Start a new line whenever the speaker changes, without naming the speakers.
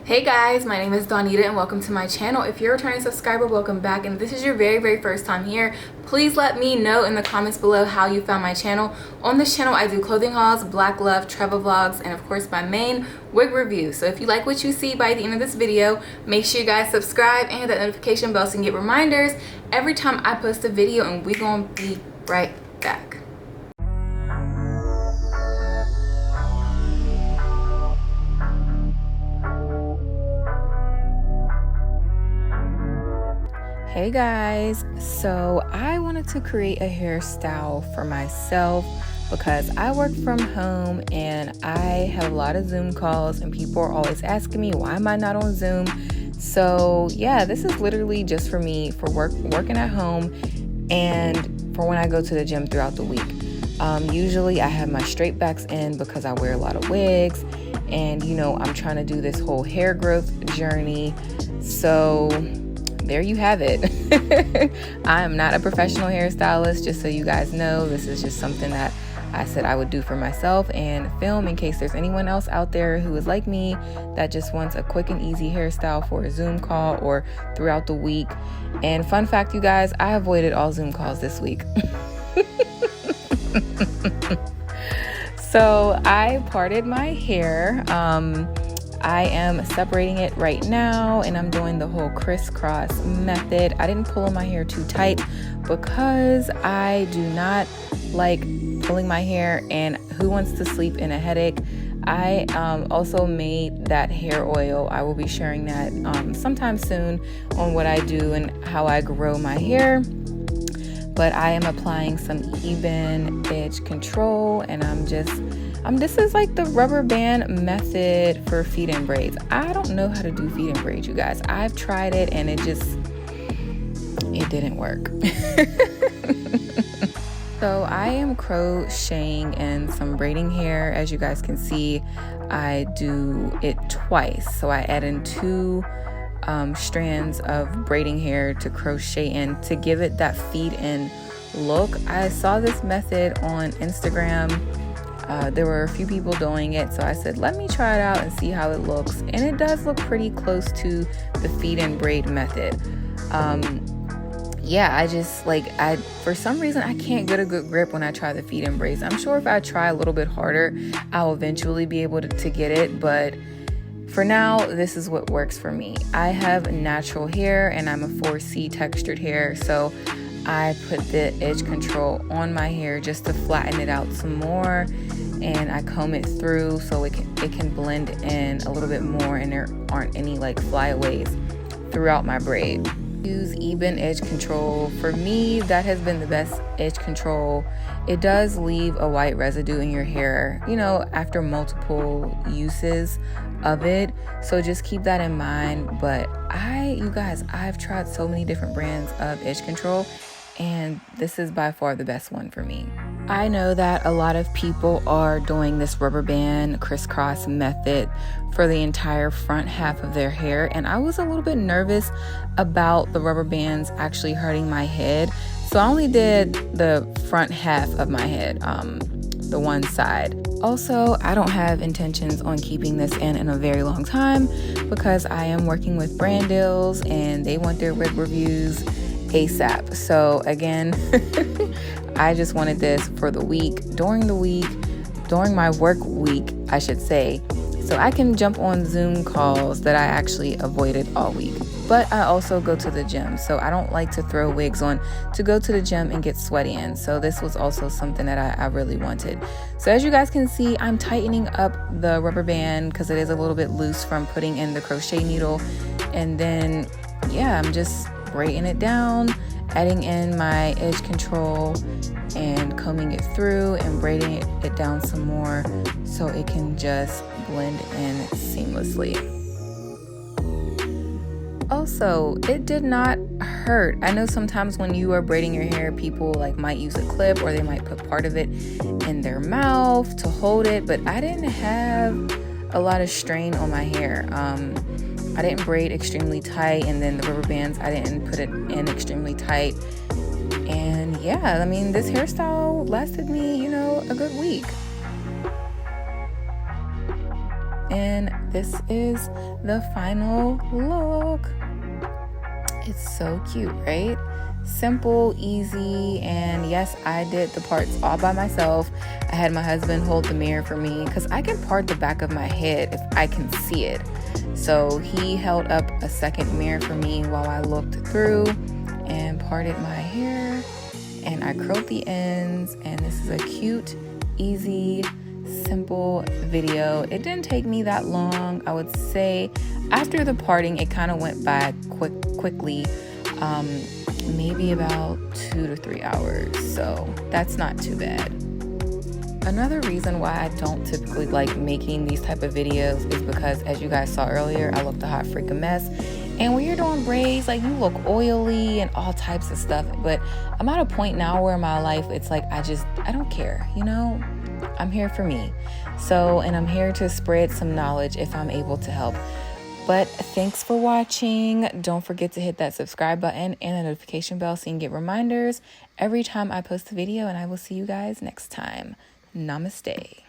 Hey guys, my name is Donita and welcome to my channel. If you're a returning subscriber, welcome back, and this is your very first time here, please let me know in the comments below how you found my channel. On this channel I do clothing hauls, black love, travel vlogs, and of course my main wig review. So if you like what you see by the end of this video, make sure you guys subscribe and hit that notification bell so you can get reminders every time I post a video, and we're gonna be right back. Hey guys, so I wanted to create a hairstyle for myself because I work from home and I have a lot of Zoom calls and people are always asking me why am I not on Zoom. So yeah, this is literally just for me for working at home and for when I go to the gym throughout the week. Usually I have my straight backs in because I wear a lot of wigs, and you know, I'm trying to do this whole hair growth journey. So there you have it. I am not a professional hairstylist, just so you guys know. This is just something that I said I would do for myself and film in case there's anyone else out there who is like me that just wants a quick and easy hairstyle for a Zoom call or throughout the week. And fun fact, you guys, I avoided all Zoom calls this week. So I parted my hair. I am separating it right now and I'm doing the whole crisscross method. I didn't pull my hair too tight because I do not like pulling my hair, and who wants to sleep in a headache? I also made that hair oil. I will be sharing that sometime soon on what I do and how I grow my hair. But I am applying some even edge control, and this is like the rubber band method for feed-in braids. I don't know how to do feed-in braids, you guys. I've tried it and it didn't work. So I am crocheting in some braiding hair. As you guys can see, I do it twice. So I add in two strands of braiding hair to crochet in to give it that feed-in look. I saw this method on Instagram. There were a few people doing it, so I said let me try it out and see how it looks, and it does look pretty close to the feed-in braid method. Yeah, I for some reason I can't get a good grip when I try the feed-in braids. I'm sure if I try a little bit harder I'll eventually be able to get it, but for now this is what works for me. I have natural hair and I'm a 4C textured hair, so I put the edge control on my hair just to flatten it out some more, and I comb it through so it can blend in a little bit more and there aren't any like flyaways throughout my braid. Use even edge control. For me, that has been the best edge control. It does leave a white residue in your hair, you know, after multiple uses of it, so just keep that in mind. But you guys, I've tried so many different brands of edge control and this is by far the best one for me. I know that a lot of people are doing this rubber band crisscross method for the entire front half of their hair, and I was a little bit nervous about the rubber bands actually hurting my head, so I only did the front half of my head, the one side. Also, I don't have intentions on keeping this in a very long time because I am working with brand deals and they want their wig reviews ASAP. So again, I just wanted this for the week, during my work week, I should say, so I can jump on Zoom calls that I actually avoided all week. But I also go to the gym, so I don't like to throw wigs on to go to the gym and get sweaty in. So this was also something that I really wanted. So as you guys can see, I'm tightening up the rubber band because it is a little bit loose from putting in the crochet needle. And then, yeah, I'm just braiding it down, adding in my edge control and combing it through and braiding it down some more so it can just blend in seamlessly. Also, it did not hurt. I know sometimes when you are braiding your hair, people might use a clip or they might put part of it in their mouth to hold it, but I didn't have a lot of strain on my hair. I didn't braid extremely tight, and then the rubber bands, I didn't put it in extremely tight. And yeah, I mean, this hairstyle lasted me, a good week. And this is the final look. It's so cute, right? Simple, easy, and yes, I did the parts all by myself. I had my husband hold the mirror for me because I can part the back of my head if I can see it. So he held up a second mirror for me while I looked through and parted my hair, and I curled the ends, and this is a cute, easy, simple video. It didn't take me that long. I would say after the parting, it kind of went by quickly. Maybe about 2 to 3 hours, so that's not too bad. Another reason why I don't typically like making these type of videos is because, as you guys saw earlier, I looked a hot freaking mess. And when you're doing braids, like, you look oily and all types of stuff. But I'm at a point now where in my life it's like I don't care, you know? I'm here for me. So, and I'm here to spread some knowledge if I'm able to help. But thanks for watching. Don't forget to hit that subscribe button and the notification bell so you can get reminders every time I post a video, and I will see you guys next time. Namaste.